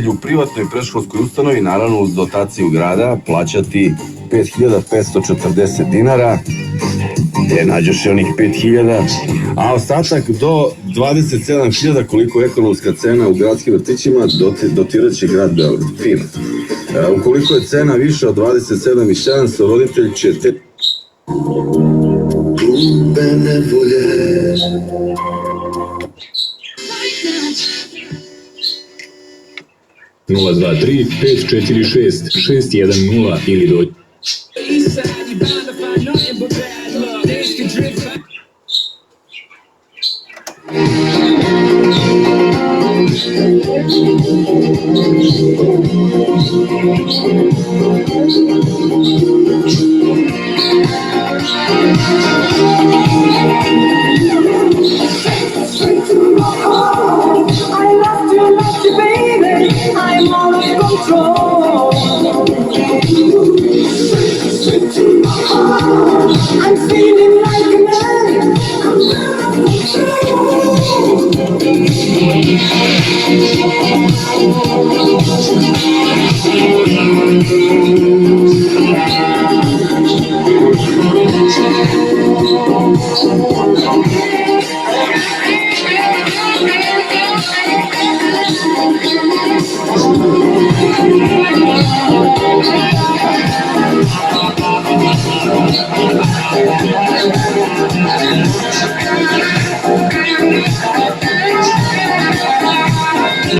u privatnoj predškolskoj ustanovi, naravno uz dotaciju grada, plaćati 5.540 dinara, gde nađeš onih 5.000, a ostatak do 27.000, koliko je ekonomska cena u gradskim vrtićima, dotirat će grad Beograd. Fino. Ukoliko je cena više od 27.700, roditelj će te... Nula 2 3 5 4 6 6 1 0 ili dođi. I'm out of control. I'm feeling like a man. I'm